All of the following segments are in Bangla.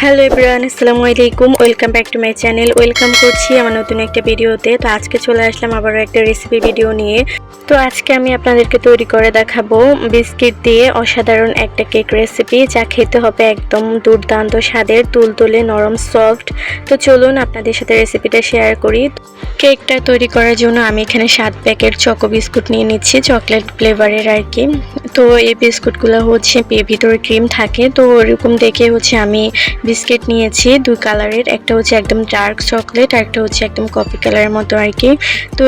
হ্যালো এভরিওয়ান, আসসালামু আলাইকুম। Welcome back to my channel. Welcome করছি আমার নতুন একটা ভিডিওতে। তো আজকে চলে আসলাম আবারও একটা রেসিপি ভিডিও নিয়ে। তো আজকে আমি আপনাদেরকে তৈরি করে দেখাবো বিস্কিট দিয়ে অসাধারণ একটা কেক রেসিপি, যা খেতে হবে একদম দুর্দান্ত স্বাদের, তুলতুলে নরম সফট। তো চলুন আপনাদের সাথে রেসিপিটা শেয়ার করি। কেকটা তৈরি করার জন্য আমি এখানে 7 প্যাকেট চকো বিস্কুট নিয়ে নিচ্ছি, চকলেট ফ্লেভারের আর কি। তো এই বিস্কুটগুলো হচ্ছে ভিতরে ক্রিম থাকে, তো ওরকম দেখে হচ্ছে আমি বিস্কিট নিয়েছি 2 কালারের। একটা হচ্ছে একদম ডার্ক চকলেট আর একটা হচ্ছে একদম কফি কালারের মতো আর কি। তো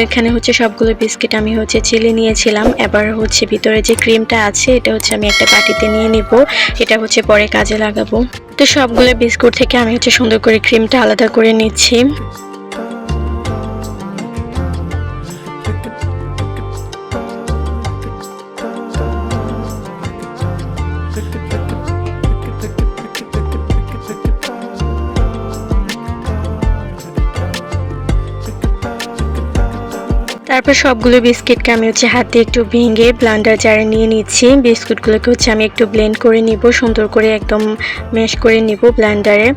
এখানে হচ্ছে সবগুলো বিস্কিট আমি হচ্ছে চিলি নিয়েছিলাম। এবার হচ্ছে ভিতরে যে ক্রিমটা আছে এটা হচ্ছে আমি একটা বাটিতে নিয়ে নিব, এটা হচ্ছে পরে কাজে লাগাবো। তো সবগুলো বিস্কুট থেকে আমি হচ্ছে সুন্দর করে ক্রিমটা আলাদা করে নিচ্ছি। তারপর সবগুলো বিস্কিটকে আমি হচ্ছে হাতে একটু ভেঙে ব্লেন্ডার জারে নিয়ে নিচ্ছি। বিস্কুটগুলোকে হচ্ছে আমি একটু ব্লেন্ড করে নিব, সুন্দর করে একদম ম্যাশ করে নিব ব্লেন্ডারে।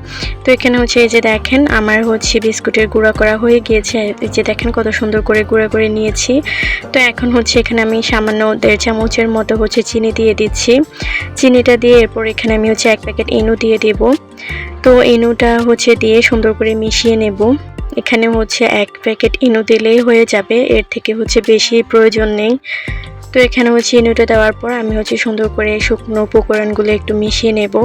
তো এখানে হচ্ছে এই যে দেখেন আমার হচ্ছে বিস্কুটের গুঁড়া করা হয়ে গিয়েছে। এই যে দেখেন কত সুন্দর করে গুঁড়া করে নিয়েছি। তো এখন হচ্ছে এখানে আমি সামান্য 1.5 চামচের মতো হচ্ছে চিনি দিয়ে দিচ্ছি। চিনিটা দিয়ে এরপর এখানে আমি হচ্ছে 1 প্যাকেট ইনো দিয়ে দেব। তো ইনোটা হচ্ছে দিয়ে সুন্দর করে মিশিয়ে নেব। এখানে হচ্ছে 1 প্যাকেট ইনো দিলেই হয়ে যাবে, এর থেকে হচ্ছে বেশি প্রয়োজন নেই। তো এখানে হচ্ছে ইনোটা দেওয়ার পর আমি হচ্ছে সুন্দর করে শুকনো উপকরণগুলো একটু মিশিয়ে নেব।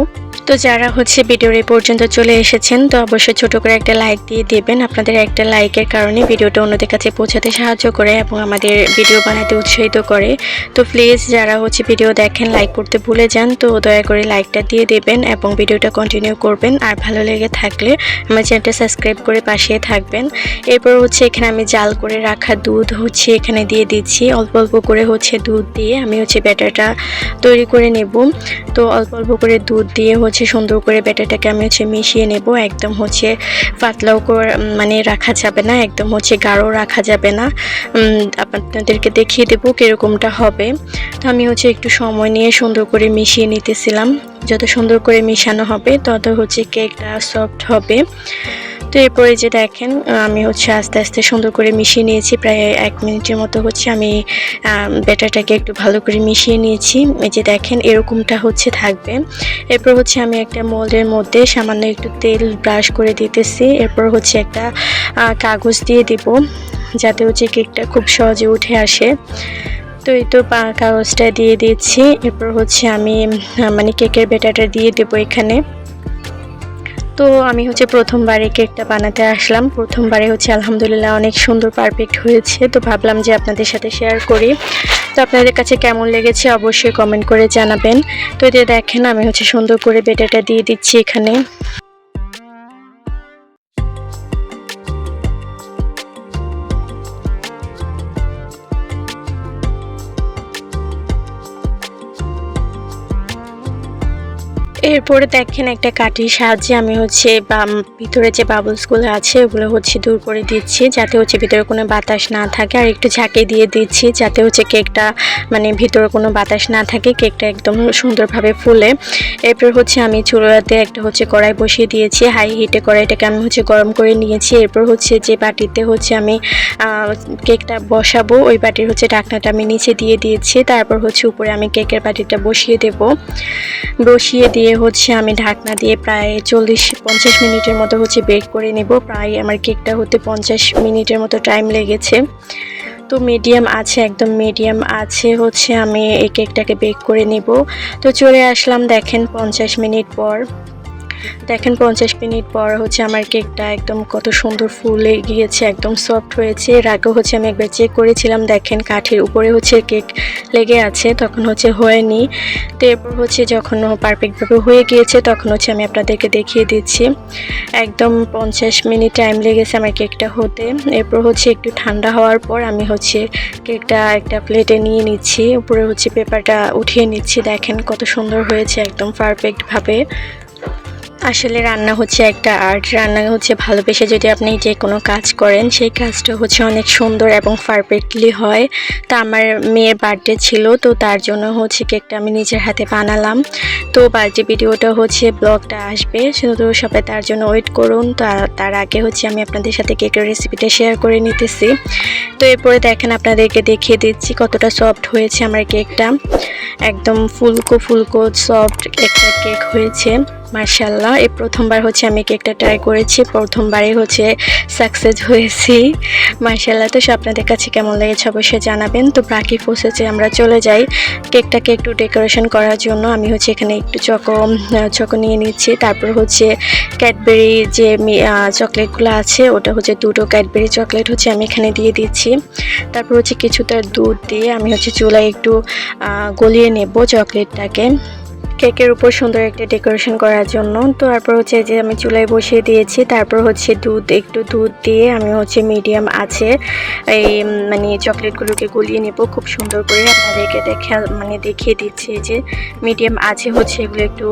তো যারা হচ্ছে ভিডিওর এই পর্যন্ত চলে এসেছেন তো অবশ্যই ছোট করে একটা লাইক দিয়ে দেবেন। আপনাদের একটা লাইকের কারণে ভিডিওটা অন্যদের কাছে পৌঁছাতে সাহায্য করে এবং আমাদের ভিডিও বানাতে উৎসাহিত করে। তো প্লিজ যারা হচ্ছে ভিডিও দেখেন লাইক করতে ভুলে যান, তো দয়া করে লাইকটা দিয়ে দেবেন এবং ভিডিওটা কন্টিনিউ করবেন। আর ভালো লেগে থাকলে আমার চ্যানেলটা সাবস্ক্রাইব করে পাশে থাকবেন। এরপর হচ্ছে এখানে আমি জাল করে রাখা দুধ হচ্ছে এখানে দিয়ে দিচ্ছি। অল্প অল্প করে হচ্ছে দুধ দিয়ে আমি হচ্ছে ব্যাটারটা তৈরি করে নেব। তো অল্প অল্প করে দুধ দিয়ে হচ্ছে সুন্দর করে ব্যাটারটাকে আমি হচ্ছে মিশিয়ে নেব। একদম হচ্ছে পাতলাও করে মানে রাখা যাবে না, একদম হচ্ছে গাঢ় রাখা যাবে না। আপনাদেরকে দেখিয়ে দেব কীরকমটা হবে। তো আমি হচ্ছে একটু সময় নিয়ে সুন্দর করে মিশিয়ে নিতেছিলাম। যত সুন্দর করে মিশানো হবে তত হচ্ছে কেকটা সফট হবে। তো এরপরে যে দেখেন আমি হচ্ছে আস্তে আস্তে সুন্দর করে মিশিয়ে নিয়েছি। প্রায় 1 মিনিটের মতো হচ্ছে আমি ব্যাটারটাকে একটু ভালো করে মিশিয়ে নিয়েছি। এই যে দেখেন এরকমটা হচ্ছে থাকবে। এরপর হচ্ছে আমি একটা মোল্ডের মধ্যে সামান্য একটু তেল ব্রাশ করে দিতেছি। এরপর হচ্ছে একটা কাগজ দিয়ে দিব যাতে হচ্ছে কেকটা খুব সহজে উঠে আসে। তো এই তো কাগজটা দিয়ে দিচ্ছি। এরপর হচ্ছে আমি মানে কেকের ব্যাটারটা দিয়ে দেবো এখানে। তো আমি হচ্ছে প্রথমবারে কেকটা বানাতে আসলাম, প্রথমবারে হচ্ছে আলহামদুলিল্লাহ অনেক সুন্দর পারফেক্ট হয়েছে। তো ভাবলাম যে আপনাদের সাথে শেয়ার করি। তো আপনাদের কাছে কেমন লেগেছে অবশ্যই কমেন্ট করে জানাবেন। তো এই যে দেখেন আমি হচ্ছে সুন্দর করে ব্যাটারটা দিয়ে দিচ্ছি এখানে। এরপরে দেখেন একটা কাঠির সাহায্যে আমি হচ্ছে ভিতরে যে বাবলসগুলো আছে ওগুলো হচ্ছে দূর করে দিচ্ছি, যাতে হচ্ছে ভিতরে কোনো বাতাস না থাকে। আর একটু ঝাঁকিয়ে দিয়ে দিচ্ছি যাতে হচ্ছে কেকটা মানে ভিতরে কোনো বাতাস না থাকে, কেকটা একদম সুন্দরভাবে ফুলে। এরপর হচ্ছে আমি চুলাতে একটা হচ্ছে কড়াই বসিয়ে দিয়েছি, হাই হিটে কড়াইটাকে আমি হচ্ছে গরম করে নিয়েছি। এরপর হচ্ছে যে বাটিতে হচ্ছে আমি কেকটা বসাবো ওই বাটির হচ্ছে ঢাকনাটা আমি নিচে দিয়ে দিয়েছি। তারপর হচ্ছে উপরে আমি কেকের বাটিটা বসিয়ে দেব। বসিয়ে দিয়ে হচ্ছে আমি ঢাকনা দিয়ে প্রায় 40-50 মিনিটের মতো হচ্ছে বেক করে নেব। প্রায় আমার কেকটা হতে 50 মিনিটের মতো টাইম লেগেছে। তো মিডিয়াম আছে, একদম মিডিয়াম আছে হচ্ছে আমি এই কেকটাকে বেক করে নেব। তো চলে আসলাম দেখেন 50 মিনিট পর। দেখেন 50 মিনিট পর হচ্ছে আমার কেকটা একদম কত সুন্দর ফুলে গিয়েছে, একদম সফট হয়েছে। এর আগেও হচ্ছে আমি একবার চেক করেছিলাম, দেখেন কাঠির উপরে হচ্ছে কেক লেগে আছে, তখন হচ্ছে হয়নি। তো এরপর হচ্ছে যখন পারফেক্টভাবে হয়ে গিয়েছে তখন হচ্ছে আমি আপনাদেরকে দেখিয়ে দিচ্ছি। একদম 50 মিনিট টাইম লেগেছে আমার কেকটা হতে। এরপর হচ্ছে একটু ঠান্ডা হওয়ার পর আমি হচ্ছে কেকটা একটা প্লেটে নিয়ে নিচ্ছি, উপরে হচ্ছে পেপারটা উঠিয়ে নিচ্ছি। দেখেন কত সুন্দর হয়েছে একদম পারফেক্টভাবে। আসলে রান্না হচ্ছে একটা আর্ট। রান্না হচ্ছে ভালোবেসে যদি আপনি যে কোনো কাজ করেন সেই কাজটা হচ্ছে অনেক সুন্দর এবং পারফেক্টলি হয়। তো আমার মেয়ের বার্থডে ছিল, তো তার জন্য হচ্ছে কেকটা আমি নিজের হাতে বানালাম। তো বার্থডে ভিডিওটা হচ্ছে ব্লগটা আসবে, শুধু সবাই তার জন্য ওয়েট করুন। তো তার আগে হচ্ছে আমি আপনাদের সাথে কেকের রেসিপিটা শেয়ার করে নিতেছি। তো এরপরে দেখেন আপনাদেরকে দেখিয়ে দিচ্ছি কতটা সফট হয়েছে আমার কেকটা। একদম ফুলকো ফুলকো সফট একটা কেক হয়েছে মাশাআল্লাহ। এই প্রথমবার হচ্ছে আমি কেকটা ট্রাই করেছি, প্রথমবারই হচ্ছে সাকসেস হয়েছি মাশাআল্লাহ। তো আপনাদের কাছে কেমন লেগেছে অবশ্যই জানাবেন। তো বাকি প্রসেসে আমরা চলে যাই কেকটাকে একটু ডেকোরেশন করার জন্য। আমি হচ্ছে এখানে একটু চকো নিয়ে নিচ্ছি, তারপর হচ্ছে ক্যাডবেরি যে চকলেটগুলো আছে ওটা হচ্ছে 2টো ক্যাডবেরি চকলেট হচ্ছে আমি এখানে দিয়ে দিচ্ছি। তারপর হচ্ছে কিছুটা দুধ দিয়ে আমি হচ্ছে চুলায় একটু গলিয়ে নেব চকলেটটাকে কেকের উপর সুন্দর একটা ডেকোরেশন করার জন্য। তো তারপর হচ্ছে যে আমি চুলায় বসিয়ে দিয়েছি, তারপর হচ্ছে একটু দুধ দিয়ে আমি হচ্ছে মিডিয়াম আছে এই চকলেটগুলোকে গলিয়ে নেব খুব সুন্দর করে। আপনাদেরকে দেখিয়ে দিচ্ছি যে মিডিয়াম আছে হচ্ছে এগুলো একটু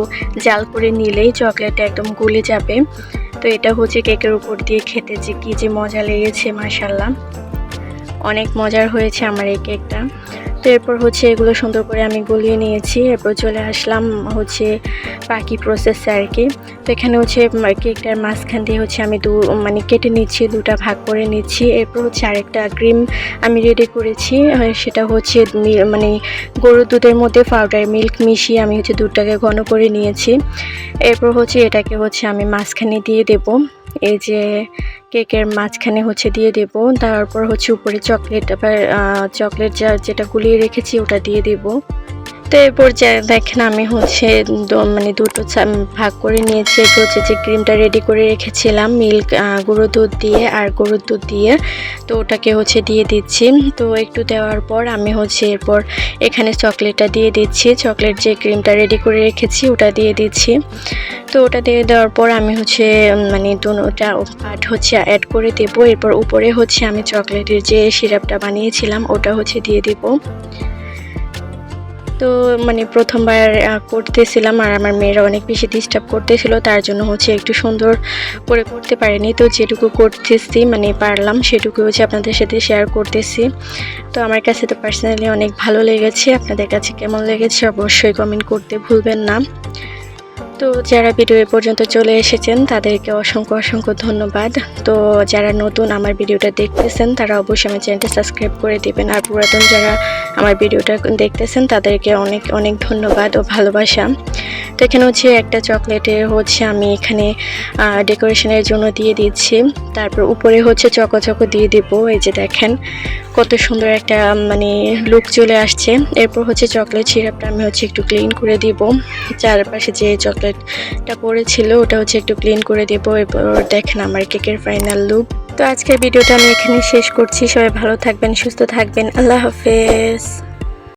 জাল করে নিলেই চকলেটটা একদম গলে যাবে। তো এটা হচ্ছে কেকের উপর দিয়ে খেতে যে কি যে মজা লেগেছে মাশাআল্লাহ, অনেক মজার হয়েছে আমার এই কেকটা। তো এরপর হচ্ছে এগুলো সুন্দর করে আমি গলিয়ে নিয়েছি, এরপর চলে আসলাম হচ্ছে বাকি প্রসেসে আর কি। তো এখানে হচ্ছে কেকটার মাঝখান দিয়ে হচ্ছে আমি কেটে নিচ্ছি, দুটা ভাগ করে নিচ্ছি। এরপর হচ্ছে আরেকটা ক্রিম আমি রেডি করেছি, সেটা হচ্ছে গরুর দুধের মধ্যে পাউডার মিল্ক মিশিয়ে আমি হচ্ছে দুধটাকে ঘন করে নিয়েছি। এরপর হচ্ছে এটাকে হচ্ছে আমি মাঝখানে দিয়ে দেব, এই যে কেকের মাঝখানে হচ্ছে দিয়ে দেব। তারপর হচ্ছে উপরে চকলেট যেটা গুলিয়ে রেখেছি ওটা দিয়ে দেব। তো এরপর দেখেন আমি হচ্ছে দুটো ভাগ করে নিয়েছি। এরপর হচ্ছে যে ক্রিমটা রেডি করে রেখেছিলাম গুঁড়ো দুধ দিয়ে আর গরুর দুধ দিয়ে, তো ওটাকে হচ্ছে দিয়ে দিচ্ছি। তো একটু দেওয়ার পর আমি হচ্ছে এরপর এখানে চকলেটটা দিয়ে দিচ্ছি, চকলেট যে ক্রিমটা রেডি করে রেখেছি ওটা দিয়ে দিচ্ছি। তো ওটা দিয়ে দেওয়ার পর আমি হচ্ছে দুটোটা পার্ট হচ্ছে অ্যাড করে দেব। এরপর উপরে হচ্ছে আমি চকলেটের যে সিরাপটা বানিয়েছিলাম ওটা হচ্ছে দিয়ে দেব। তো প্রথমবার করতেছিলাম আর আমার মেয়েরা অনেক বেশি ডিস্টার্ব করতেছিল, তার জন্য হচ্ছে একটু সুন্দর করে করতে পারিনি। তো যেটুকু করতেছি পারলাম সেটুকু হচ্ছে আপনাদের সাথে শেয়ার করতেছি। তো আমার কাছে তো পার্সোনালি অনেক ভালো লেগেছে, আপনাদের কাছে কেমন লেগেছে অবশ্যই কমেন্ট করতে ভুলবেন না। তো যারা ভিডিও পর্যন্ত চলে এসেছেন তাদেরকে অসংখ্য ধন্যবাদ। তো যারা নতুন আমার ভিডিওটা দেখতেছেন তারা অবশ্যই আমার চ্যানেলটা সাবস্ক্রাইব করে দিবেন, আর পুরাতন যারা আমার ভিডিওটা দেখতেছেন তাদেরকে অনেক ধন্যবাদ ও ভালোবাসা। তো এখানে হচ্ছে একটা চকলেটের হচ্ছে আমি এখানে ডেকোরেশনের জন্য দিয়ে দিচ্ছি, তারপর উপরে হচ্ছে চকো দিয়ে দিব। এই যে দেখেন কত সুন্দর একটা লুক চলে আসছে। এরপর হচ্ছে চকলেট সিরাপটা আমি হচ্ছে একটু ক্লিন করে দিব, চারপাশে যে চকলেটটা পড়েছিল ওটা হচ্ছে একটু ক্লিন করে দেব। এরপর দেখেন আমার কেকের ফাইনাল লুক। তো আজকের ভিডিওটা আমি এখানে শেষ করছি। সবাই ভালো থাকবেন, সুস্থ থাকবেন, আল্লাহ হাফেজ।